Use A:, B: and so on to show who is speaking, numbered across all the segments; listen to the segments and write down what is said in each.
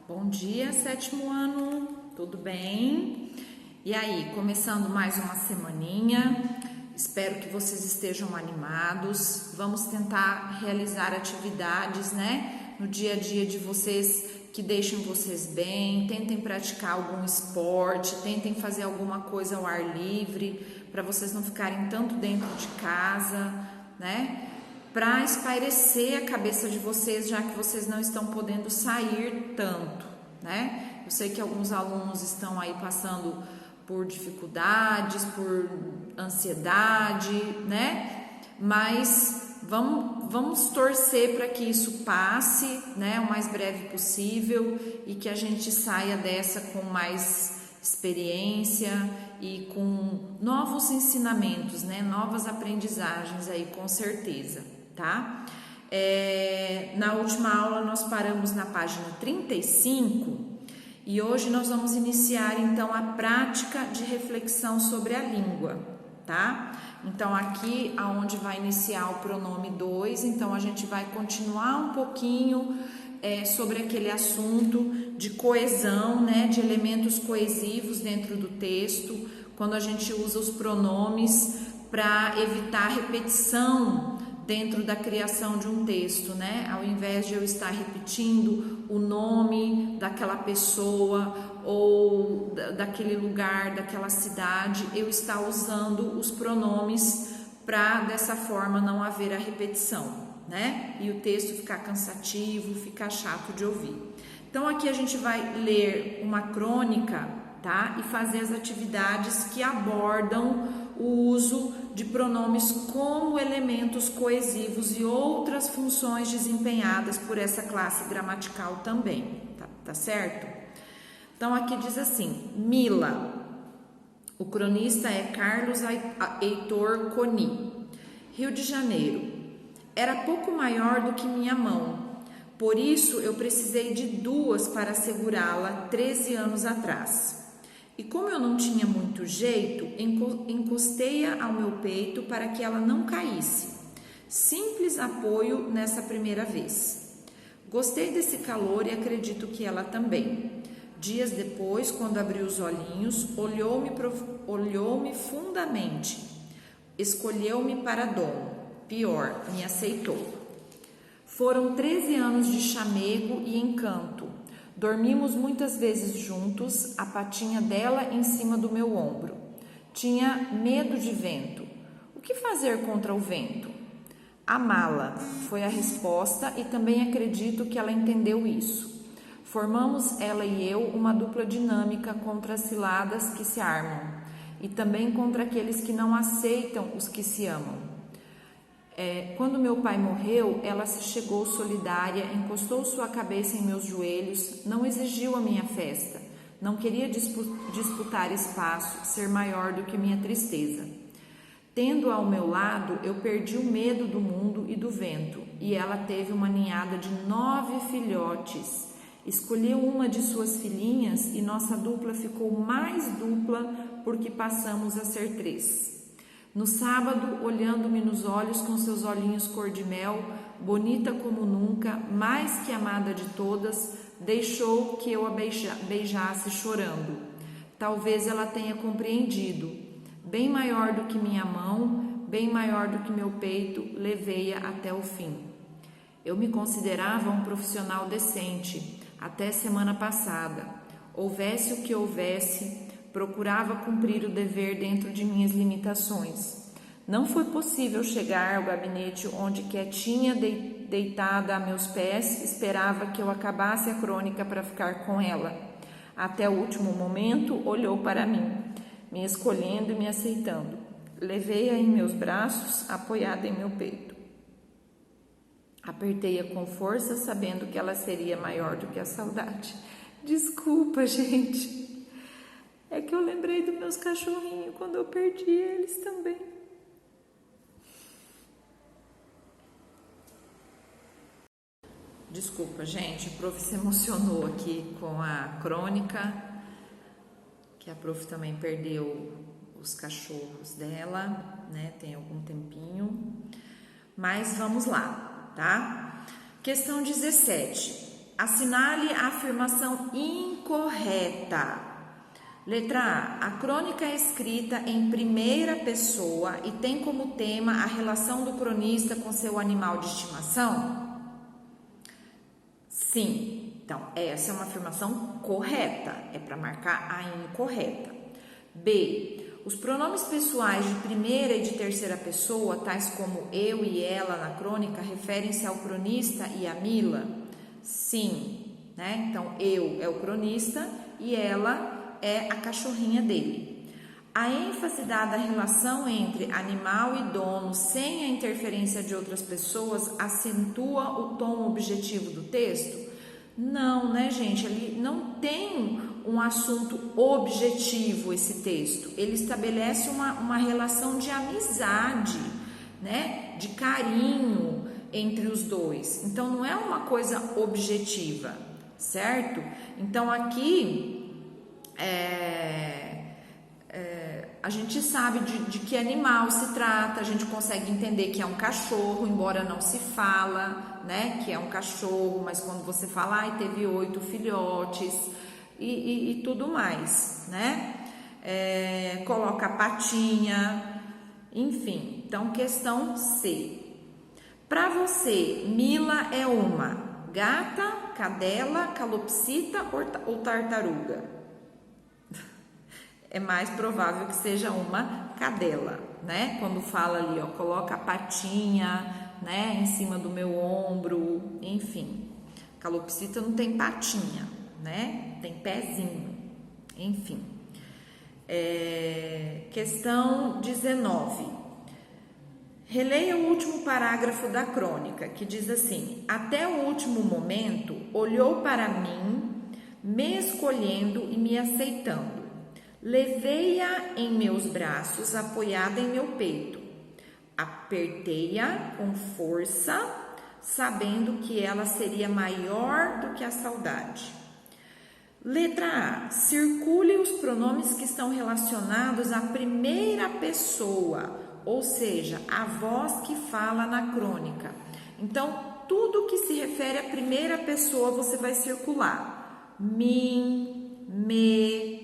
A: Bom dia, sétimo ano, tudo bem? E aí, começando mais uma semaninha, espero que vocês estejam animados. Vamos tentar realizar atividades, no dia a dia de vocês que deixem vocês bem. Tentem praticar algum esporte, tentem fazer alguma coisa ao ar livre, para vocês não ficarem tanto dentro de casa, para espairecer a cabeça de vocês, já que vocês não estão podendo sair tanto, Eu sei que alguns alunos estão aí passando por dificuldades, por ansiedade, Mas vamos torcer para que isso passe, o mais breve possível e que a gente saia dessa com mais experiência e com novos ensinamentos, novas aprendizagens aí, com certeza, tá? Na última aula nós paramos na página 35 e hoje nós vamos iniciar então a prática de reflexão sobre a língua, tá? Então aqui aonde vai iniciar o pronome 2, então a gente vai continuar um pouquinho sobre aquele assunto de coesão, de elementos coesivos dentro do texto, quando a gente usa os pronomes para evitar repetição dentro da criação de um texto, Ao invés de eu estar repetindo o nome daquela pessoa ou daquele lugar, daquela cidade, eu estar usando os pronomes para dessa forma não haver a repetição, E o texto ficar cansativo, ficar chato de ouvir. Então aqui a gente vai ler uma crônica, tá? E fazer as atividades que abordam o uso de pronomes como elementos coesivos e outras funções desempenhadas por essa classe gramatical também, tá certo? Então aqui diz assim: Mila. O cronista é Carlos Heitor Coni. Rio de Janeiro. Era pouco maior do que minha mão, por isso eu precisei de 2 para segurá-la 13 anos atrás. E como eu não tinha muito jeito, encostei-a ao meu peito para que ela não caísse. Simples apoio nessa primeira vez. Gostei desse calor e acredito que ela também. Dias depois, quando abri os olhinhos, olhou-me fundamente. Escolheu-me para dono. Pior, me aceitou. Foram 13 anos de chamego e encanto. Dormimos muitas vezes juntos, a patinha dela em cima do meu ombro. Tinha medo de vento. O que fazer contra o vento? Amá-la, foi a resposta, e também acredito que ela entendeu isso. Formamos, ela e eu, uma dupla dinâmica contra as ciladas que se armam e também contra aqueles que não aceitam os que se amam. Quando meu pai morreu, ela se chegou solidária, encostou sua cabeça em meus joelhos, não exigiu a minha festa, não queria disputar espaço, ser maior do que minha tristeza. Tendo ao meu lado, eu perdi o medo do mundo e do vento, e ela teve uma ninhada de 9 filhotes. Escolheu uma de suas filhinhas e nossa dupla ficou mais dupla porque passamos a ser 3. No sábado, olhando-me nos olhos com seus olhinhos cor de mel, bonita como nunca, mais que amada de todas, deixou que eu a beijasse chorando. Talvez ela tenha compreendido. Bem maior do que minha mão, bem maior do que meu peito, levei-a até o fim. Eu me considerava um profissional decente, até semana passada. Houvesse o que houvesse, procurava cumprir o dever dentro de minhas limitações. Não foi possível chegar ao gabinete onde, quietinha, deitada a meus pés, esperava que eu acabasse a crônica para ficar com ela. Até o último momento, olhou para mim, me escolhendo e me aceitando. Levei-a em meus braços, apoiada em meu peito. Apertei-a com força, sabendo que ela seria maior do que a saudade. Desculpa, gente. É que eu lembrei dos meus cachorrinhos quando eu perdi eles também. Desculpa, gente, a prof se emocionou aqui com a crônica, que a prof também perdeu os cachorros dela, tem algum tempinho. Mas vamos lá, tá? Questão 17. Assinale a afirmação incorreta. Letra A. A crônica é escrita em primeira pessoa e tem como tema a relação do cronista com seu animal de estimação? Sim. Então, essa é uma afirmação correta. É para marcar a incorreta. B. Os pronomes pessoais de primeira e de terceira pessoa, tais como eu e ela na crônica, referem-se ao cronista e a Mila? Sim. Né? Então, eu é o cronista e ela é a cachorrinha dele. A ênfase dada à relação entre animal e dono sem a interferência de outras pessoas acentua o tom objetivo do texto? Não, né, gente? Ele não tem um assunto objetivo esse texto. Ele estabelece uma relação de amizade, né? De carinho entre os dois. Então, não é uma coisa objetiva, certo? Então, aqui a gente sabe de que animal se trata, a gente consegue entender que é um cachorro, embora não se fala, né, que é um cachorro, mas quando você fala, teve 8 filhotes e tudo mais, né, coloca a patinha, enfim. Então, questão C. Para você, Mila é uma gata, cadela, calopsita ou tartaruga? É mais provável que seja uma cadela, né? Quando fala ali, ó, coloca a patinha, né, em cima do meu ombro, enfim. Calopsita não tem patinha, né? Tem pezinho, enfim. Questão 19. Releia o último parágrafo da crônica, que diz assim: até o último momento, olhou para mim, me escolhendo e me aceitando. Levei-a em meus braços, apoiada em meu peito. Apertei-a com força, sabendo que ela seria maior do que a saudade. Letra A. Circule os pronomes que estão relacionados à primeira pessoa, ou seja, a voz que fala na crônica. Então, tudo que se refere à primeira pessoa você vai circular. Mim, me,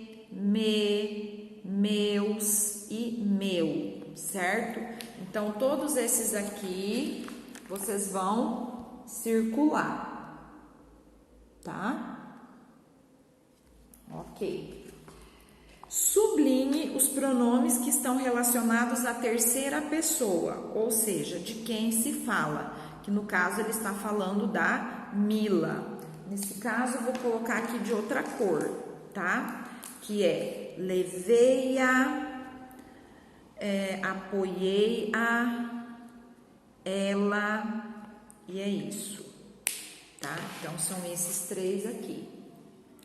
A: meus e meu, certo? Então, todos esses aqui vocês vão circular, tá? Ok. Sublinhe os pronomes que estão relacionados à terceira pessoa, ou seja, de quem se fala, que no caso ele está falando da Mila. Nesse caso, eu vou colocar aqui de outra cor, tá? Que é levei-a, apoiei-a, ela, e é isso, tá? Então, são esses 3 aqui.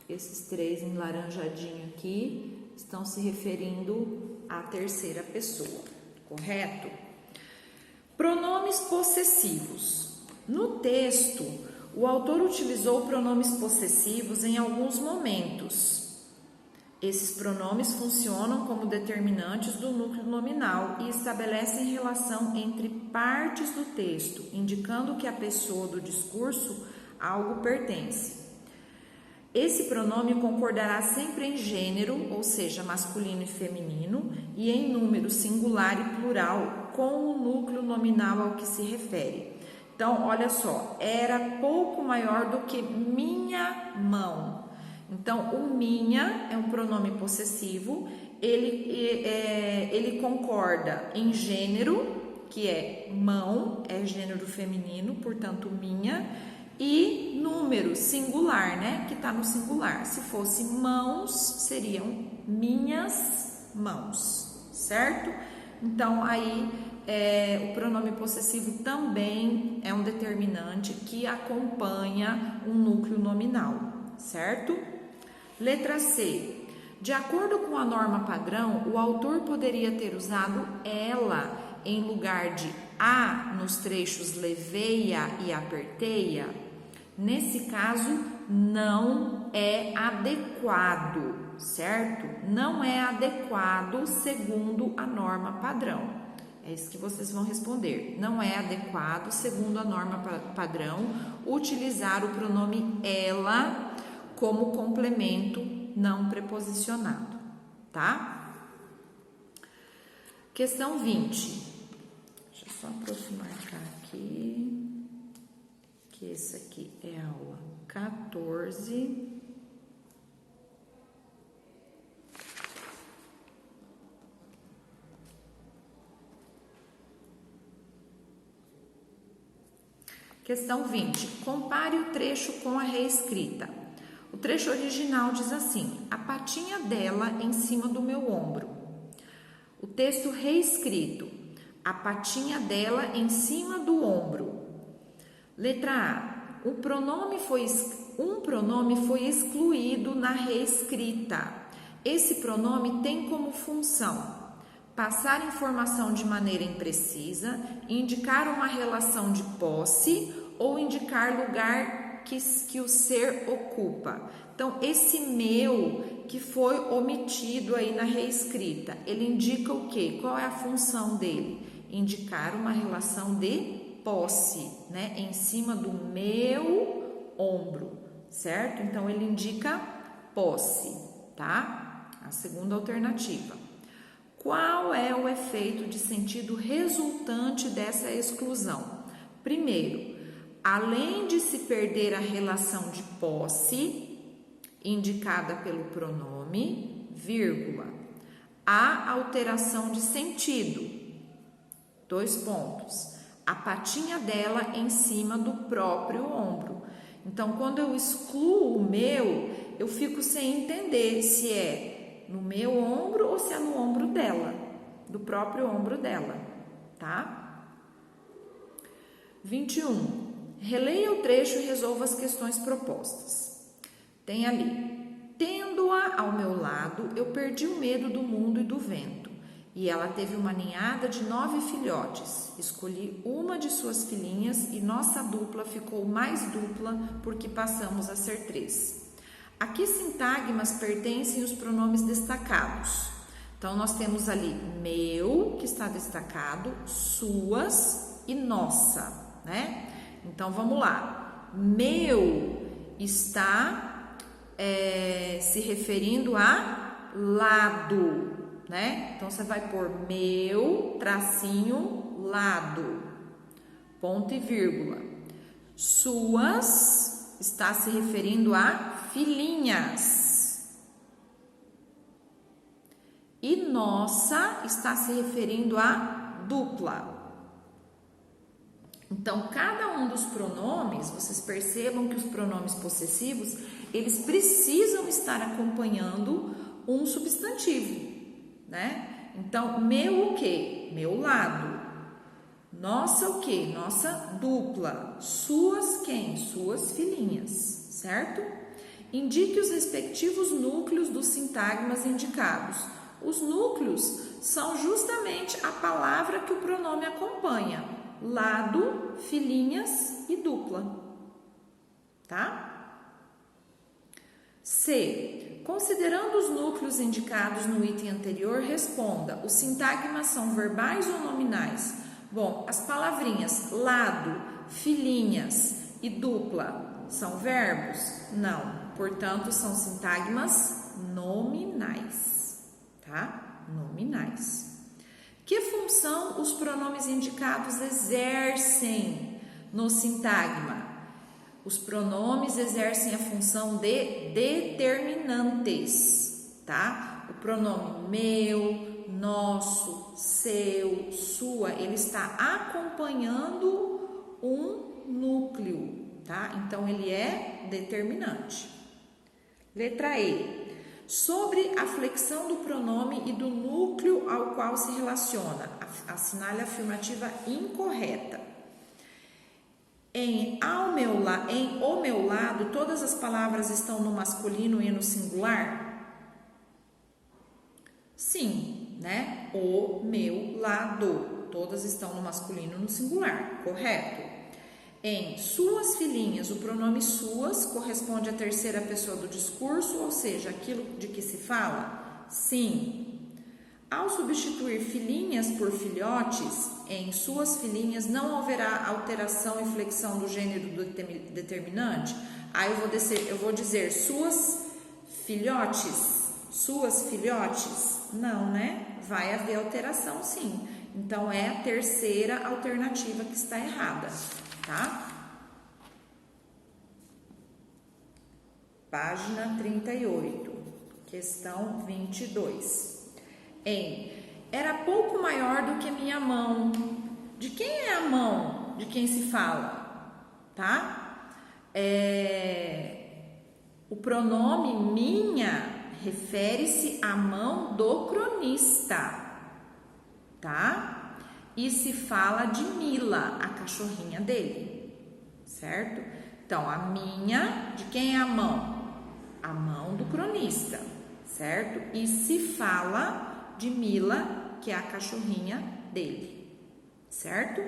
A: Esses 3 em laranjadinho aqui estão se referindo à terceira pessoa, correto? Pronomes possessivos. No texto, o autor utilizou pronomes possessivos em alguns momentos. Esses pronomes funcionam como determinantes do núcleo nominal e estabelecem relação entre partes do texto, indicando que a pessoa do discurso algo pertence. Esse pronome concordará sempre em gênero, ou seja, masculino e feminino, e em número singular e plural com o núcleo nominal ao que se refere. Então, olha só, era pouco maior do que minha mão. Então, o minha é um pronome possessivo, ele concorda em gênero, que é mão, é gênero feminino, portanto, minha, e número singular, né, que está no singular. Se fosse mãos, seriam minhas mãos, certo? Então, aí, o pronome possessivo também é um determinante que acompanha um núcleo nominal, certo? Letra C. De acordo com a norma padrão, o autor poderia ter usado ela em lugar de a nos trechos levei-a e apertei-a. Nesse caso, não é adequado, certo? Não é adequado segundo a norma padrão. É isso que vocês vão responder. Não é adequado, segundo a norma padrão, utilizar o pronome ela como complemento não preposicionado, tá? Questão 20. Deixa eu só aproximar aqui, que esse aqui é a aula 14. Questão 20. Compare o trecho com a reescrita. O trecho original diz assim: a patinha dela em cima do meu ombro. O texto reescrito: a patinha dela em cima do ombro. Letra A. Um pronome foi excluído na reescrita. Esse pronome tem como função passar informação de maneira imprecisa, indicar uma relação de posse ou indicar lugar que o ser ocupa. Então, esse meu que foi omitido aí na reescrita, ele indica o quê? Qual é a função dele? Indicar uma relação de posse, né? Em cima do meu ombro, certo? Então, ele indica posse, tá? A segunda alternativa. Qual é o efeito de sentido resultante dessa exclusão? Primeiro, além de se perder a relação de posse, indicada pelo pronome, vírgula, há alteração de sentido. 2 pontos. A patinha dela em cima do próprio ombro. Então, quando eu excluo o meu, eu fico sem entender se é no meu ombro ou se é no ombro dela, do próprio ombro dela, tá? 21. Releia o trecho e resolva as questões propostas. Tem ali: tendo-a ao meu lado, eu perdi o medo do mundo e do vento, e ela teve uma ninhada de 9 filhotes. Escolhi uma de suas filhinhas e nossa dupla ficou mais dupla porque passamos a ser 3. A que sintagmas pertencem os pronomes destacados? Então, nós temos ali meu, que está destacado, suas e nossa, né? Então, vamos lá. Meu está se referindo a lado, né? Então, você vai pôr meu, tracinho, lado, ponto e vírgula. Suas está se referindo a filhinhas. E nossa está se referindo a dupla. Então, cada um dos pronomes, vocês percebam que os pronomes possessivos, eles precisam estar acompanhando um substantivo, né? Então, meu o quê? Meu lado. Nossa o quê? Nossa dupla. Suas quem? Suas filhinhas, certo? Indique os respectivos núcleos dos sintagmas indicados. Os núcleos são justamente a palavra que o pronome acompanha: lado, filhinhas e dupla, tá? C. Considerando os núcleos indicados no item anterior, responda: os sintagmas são verbais ou nominais? Bom, as palavrinhas lado, filhinhas e dupla são verbos? Não. Portanto, são sintagmas nominais, tá? Nominais. Que função os pronomes indicados exercem no sintagma? Os pronomes exercem a função de determinantes, tá? O pronome meu, nosso, seu, sua, ele está acompanhando um núcleo, tá? Então, ele é determinante. Letra E. Sobre a flexão do pronome e do núcleo ao qual se relaciona, assinale a afirmativa incorreta. Em o meu lado, todas as palavras estão no masculino e no singular? Sim, né? O meu lado, todas estão no masculino e no singular, correto? Em suas filhinhas, o pronome suas corresponde à terceira pessoa do discurso, ou seja, aquilo de que se fala? Sim. Ao substituir filhinhas por filhotes, em suas filhinhas não haverá alteração e flexão do gênero determinante? Aí eu vou dizer suas filhotes. Não, né? Vai haver alteração sim. Então, é a terceira alternativa que está errada, tá? Página 38, questão 22. Era pouco maior do que minha mão. De quem é a mão? De quem se fala? Tá? O pronome minha refere-se à mão do cronista, tá? E se fala de Mila, a cachorrinha dele, certo? Então, a minha, de quem é a mão? A mão do cronista, certo? E se fala de Mila, que é a cachorrinha dele, certo?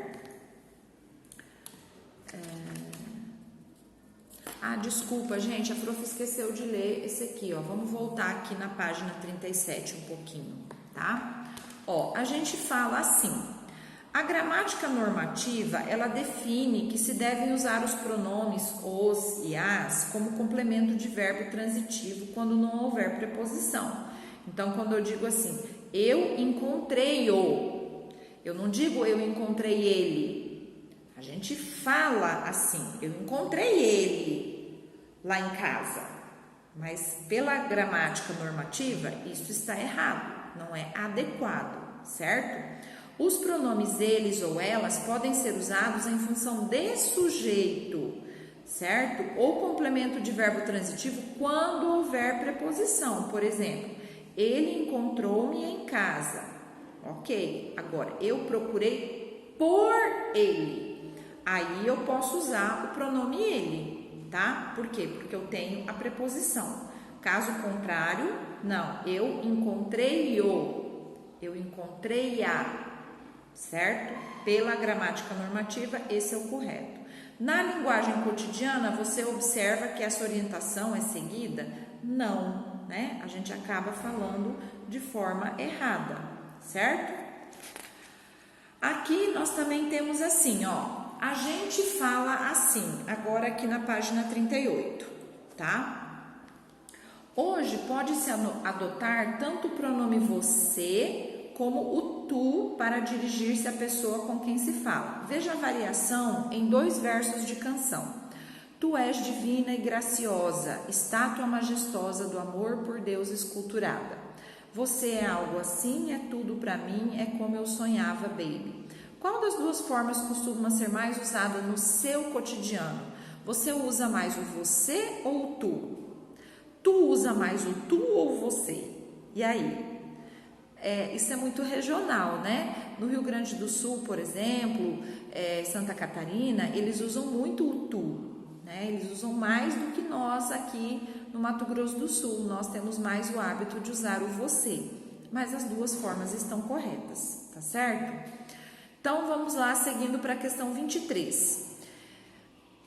A: Desculpa, gente, a prof esqueceu de ler esse aqui, ó. Vamos voltar aqui na página 37 um pouquinho, tá? Ó, a gente fala assim: a gramática normativa, ela define que se devem usar os pronomes os e as como complemento de verbo transitivo quando não houver preposição. Então, quando eu digo assim, eu encontrei-o, eu não digo eu encontrei ele. A gente fala assim, eu encontrei ele lá em casa. Mas pela gramática normativa, isso está errado, não é adequado, certo? Os pronomes eles ou elas podem ser usados em função de sujeito, certo? Ou complemento de verbo transitivo quando houver preposição. Por exemplo, ele encontrou-me em casa. Ok, agora eu procurei por ele. Aí eu posso usar o pronome ele, tá? Por quê? Porque eu tenho a preposição. Caso contrário, não, eu encontrei-o, eu encontrei-a. Certo? Pela gramática normativa, esse é o correto. Na linguagem cotidiana, você observa que essa orientação é seguida? Não, né? A gente acaba falando de forma errada, certo? Aqui nós também temos assim, ó. A gente fala assim, agora aqui na página 38, tá? Hoje pode-se adotar tanto o pronome você como o tu para dirigir-se à pessoa com quem se fala. Veja a variação em 2 versos de canção. Tu és divina e graciosa, estátua majestosa do amor por Deus esculturada. Você é algo assim, é tudo para mim, é como eu sonhava, baby. Qual das 2 formas costuma ser mais usada no seu cotidiano? Você usa mais o você ou o tu? Tu usa mais o tu ou você? E aí? Isso é muito regional, né? No Rio Grande do Sul, por exemplo, Santa Catarina, eles usam muito o tu, né? Eles usam mais do que nós aqui no Mato Grosso do Sul. Nós temos mais o hábito de usar o você, mas as 2 formas estão corretas, tá certo? Então, vamos lá, seguindo para a questão 23.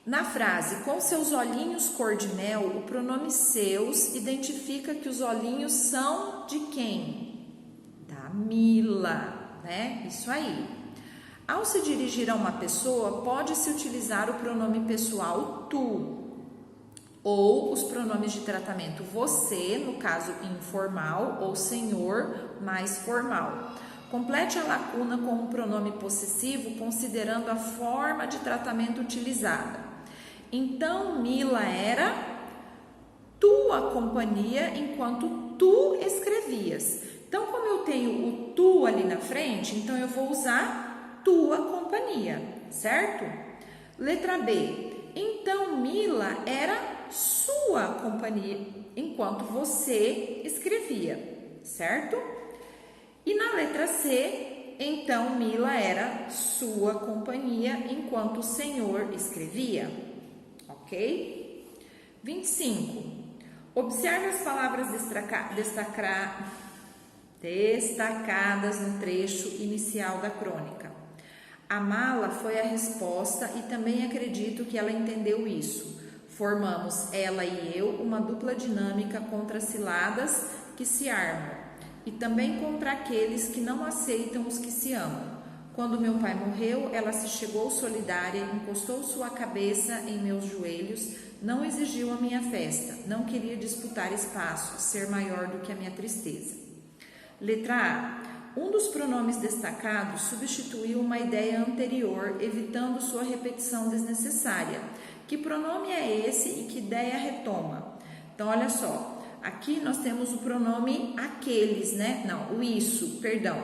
A: Na frase, com seus olhinhos cor de mel, o pronome seus identifica que os olhinhos são de quem? Da Mila, né? Isso aí. Ao se dirigir a uma pessoa, pode-se utilizar o pronome pessoal tu, ou os pronomes de tratamento você, no caso informal, ou senhor, mais formal. Complete a lacuna com um pronome possessivo, considerando a forma de tratamento utilizada. Então, Mila era tua companhia enquanto tu escrevias. Então, como eu tenho o tu ali na frente, então eu vou usar tua companhia, certo? Letra B. Então, Mila era sua companhia enquanto você escrevia, certo? E na letra C, então, Mila era sua companhia enquanto o senhor escrevia, ok? 25. Observe as palavras destacadas no trecho inicial da crônica. A mala foi a resposta e também acredito que ela entendeu isso. Formamos, ela e eu, uma dupla dinâmica contra ciladas que se armam. e também contra aqueles que não aceitam os que se amam. Quando meu pai morreu, ela se chegou solidária, encostou sua cabeça em meus joelhos, não exigiu a minha festa, não queria disputar espaço, ser maior do que a minha tristeza. Letra A. Um dos pronomes destacados substituiu uma ideia anterior, evitando sua repetição desnecessária. Que pronome é esse e que ideia retoma? Então, olha só, aqui nós temos o pronome aqueles, né? Não, o isso, perdão.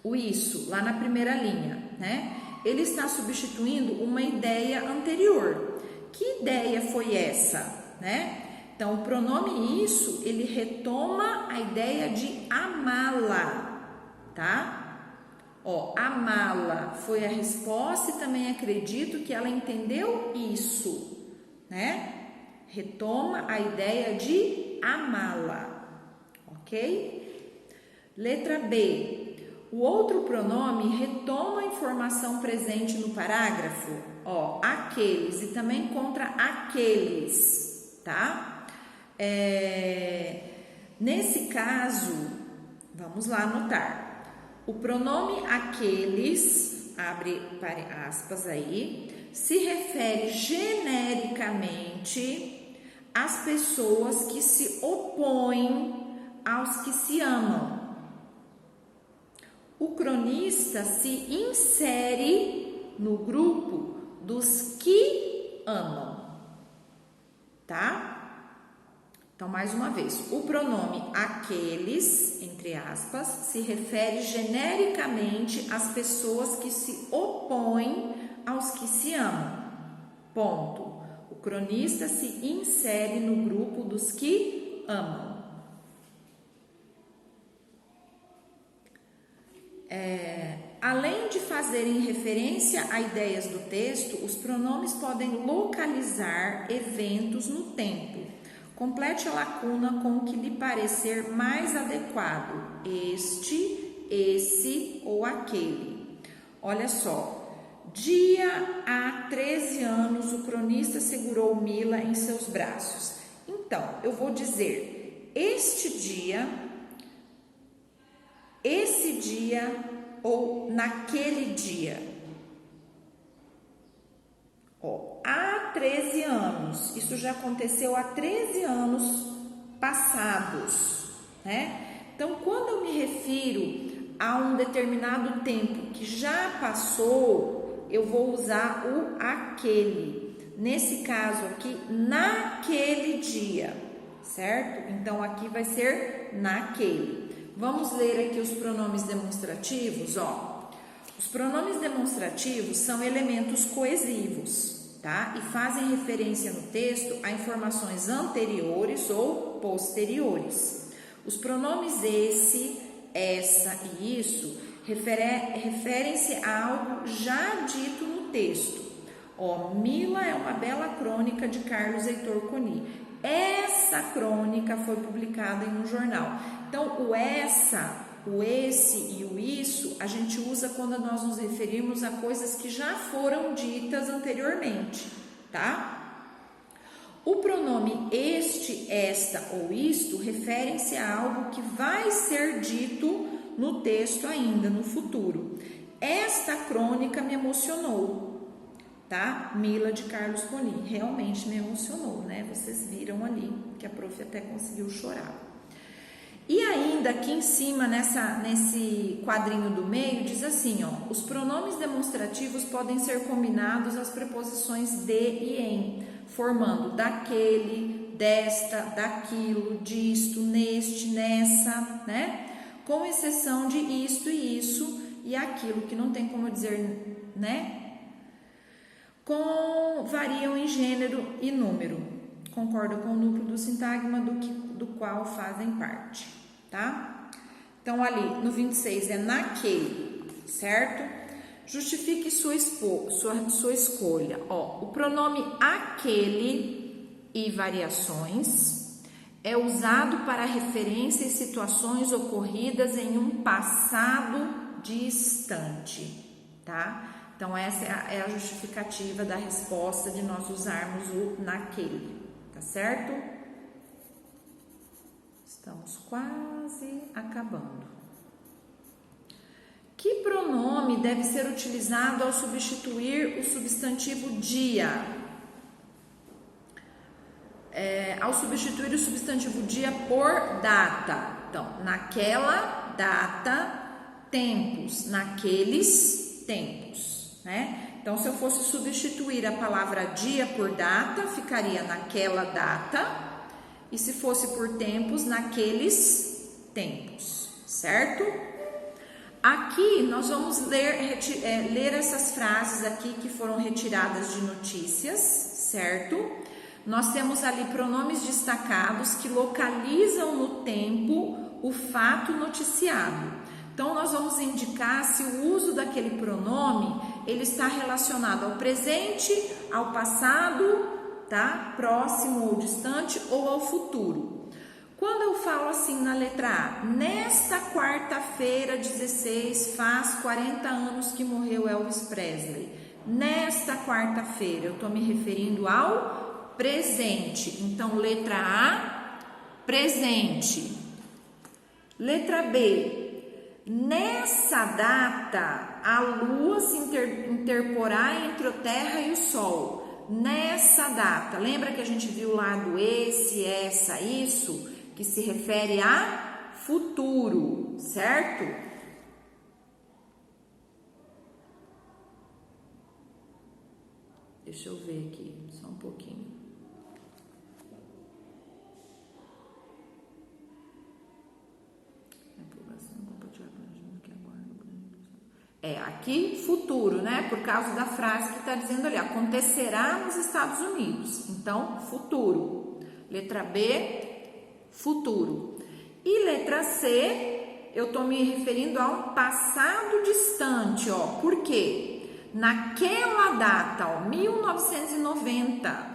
A: O isso, lá na primeira linha, né? Ele está substituindo uma ideia anterior. Que ideia foi essa, né? Então, o pronome isso, ele retoma a ideia de amá-la, tá? Ó, amá-la foi a resposta e também acredito que ela entendeu isso, né? Retoma a ideia de amá-la, ok? Letra B. O outro pronome retoma a informação presente no parágrafo, ó, aqueles e também contra aqueles, tá? Nesse caso, vamos lá anotar. O pronome aqueles, abre aspas aí, se refere genericamente às pessoas que se opõem aos que se amam. O cronista se insere no grupo dos que amam, tá? Então, mais uma vez, o pronome aqueles, entre aspas, se refere genericamente às pessoas que se opõem aos que se amam. Ponto. O cronista se insere no grupo dos que amam. Além de fazerem referência a ideias do texto, os pronomes podem localizar eventos no tempo. Complete a lacuna com o que lhe parecer mais adequado, este, esse ou aquele. Olha só, dia há 13 anos o cronista segurou Mila em seus braços. Então, eu vou dizer este dia, esse dia ou naquele dia. Ó, há 13 anos, isso já aconteceu há 13 anos passados, né? Então, quando eu me refiro a um determinado tempo que já passou, eu vou usar o aquele. Nesse caso aqui, naquele dia, certo? Então, aqui vai ser naquele. Vamos ler aqui os pronomes demonstrativos, ó. Os pronomes demonstrativos são elementos coesivos, tá? E fazem referência no texto a informações anteriores ou posteriores. Os pronomes esse, essa e isso referem-se a algo já dito no texto. Ó, Mila é uma bela crônica de Carlos Heitor Coni. Essa crônica foi publicada em um jornal. Então, o essa, o esse e o isso, a gente usa quando nós nos referimos a coisas que já foram ditas anteriormente, tá? O pronome este, esta ou isto referem-se a algo que vai ser dito no texto ainda, no futuro. Esta crônica me emocionou, tá? Mila de Carlos Coni, realmente me emocionou, né? Vocês viram ali que a prof até conseguiu chorar. E ainda aqui em cima, nesse quadrinho do meio, diz assim, ó, os pronomes demonstrativos podem ser combinados às preposições de e em, formando daquele, desta, daquilo, disto, neste, nessa, né? Com exceção de isto e isso e aquilo, que não tem como dizer, né? Variam em gênero e número. Concorda com o núcleo do sintagma do qual fazem parte, tá? Então, ali no 26 é naquele, certo? Justifique sua escolha. Ó, o pronome aquele e variações é usado para referência em situações ocorridas em um passado distante, tá? Então, essa é a justificativa da resposta de nós usarmos o naquele. Certo? Estamos quase acabando. Que pronome deve ser utilizado ao substituir o substantivo dia? Ao substituir o substantivo dia por data. Então, naquela data, tempos, naqueles tempos, né? Então, se eu fosse substituir a palavra dia por data, ficaria naquela data. E se fosse por tempos, naqueles tempos, certo? Aqui nós vamos ler essas frases aqui que foram retiradas de notícias, certo? Nós temos ali pronomes destacados que localizam no tempo o fato noticiado. Então, nós vamos indicar se o uso daquele pronome, ele está relacionado ao presente, ao passado, tá? Próximo ou distante, ou ao futuro. Quando eu falo assim na letra A, nesta quarta-feira 16 faz 40 anos que morreu Elvis Presley. Nesta quarta-feira, eu estou me referindo ao presente. Então, letra A, presente. Letra B, nessa data, a lua se interporá entre a terra e o sol. Nessa data, lembra que a gente viu lá do esse, essa, isso, que se refere a futuro, certo? Deixa eu ver aqui, só um pouquinho. Aqui futuro, né? Por causa da frase que está dizendo ali, acontecerá nos Estados Unidos. Então, futuro. Letra B, futuro. E letra C, eu estou me referindo a um passado distante, ó. Por quê? Naquela data, ó, 1990.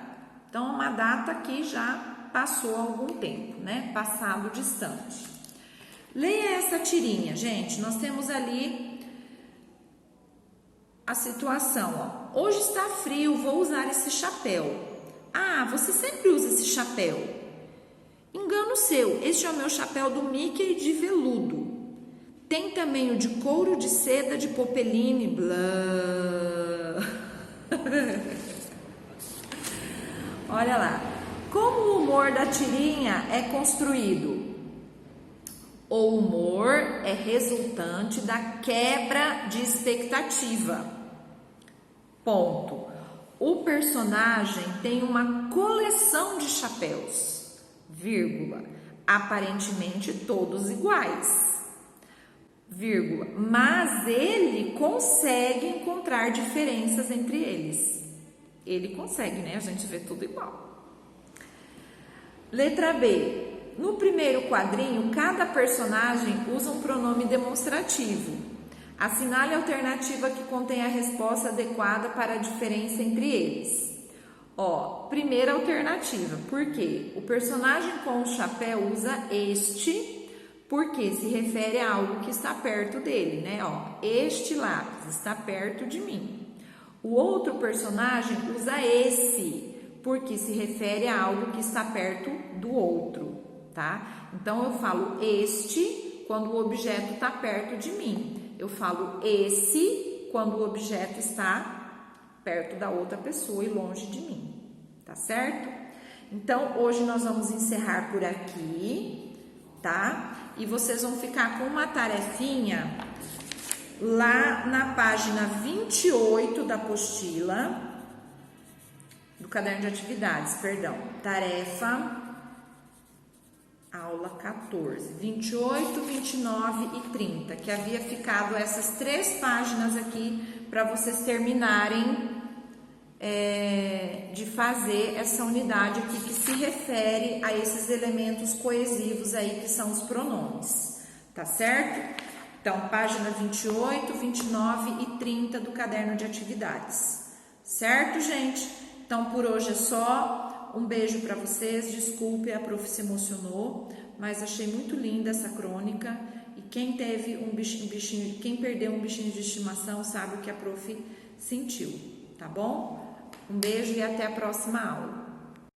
A: Então, é uma data que já passou algum tempo, né? Passado distante. Leia essa tirinha, gente. Nós temos ali a situação, ó. Hoje está frio, vou usar esse chapéu. Ah, você sempre usa esse chapéu. Engano seu, este é o meu chapéu do Mickey de veludo. Tem também o de couro de seda de popeline, blá. Olha lá. Como o humor da tirinha é construído? O humor é resultante da quebra de expectativa. Ponto. O personagem tem uma coleção de chapéus, vírgula, aparentemente todos iguais, vírgula, mas ele consegue encontrar diferenças entre eles. Ele consegue, né? A gente vê tudo igual. Letra B. No primeiro quadrinho, cada personagem usa um pronome demonstrativo. Assinale a alternativa que contém a resposta adequada para a diferença entre eles. Ó, primeira alternativa, por quê? O personagem com o chapéu usa este, porque se refere a algo que está perto dele, né? Ó, este lápis está perto de mim. O outro personagem usa esse, porque se refere a algo que está perto do outro, tá? Então, eu falo este quando o objeto está perto de mim. Eu falo esse quando o objeto está perto da outra pessoa e longe de mim, tá certo? Então, hoje nós vamos encerrar por aqui, tá? E vocês vão ficar com uma tarefinha lá na página 28 da apostila, do caderno de atividades, perdão. Tarefa, aula 14, 28, 29 e 30, que havia ficado essas 3 páginas aqui para vocês terminarem de fazer essa unidade aqui que se refere a esses elementos coesivos aí que são os pronomes, tá certo? Então, página 28, 29 e 30 do caderno de atividades, certo, gente? Então, por hoje é só. Um beijo para vocês, desculpe, a prof se emocionou, mas achei muito linda essa crônica e quem teve quem perdeu um bichinho de estimação sabe o que a prof sentiu, tá bom? Um beijo e até a próxima aula.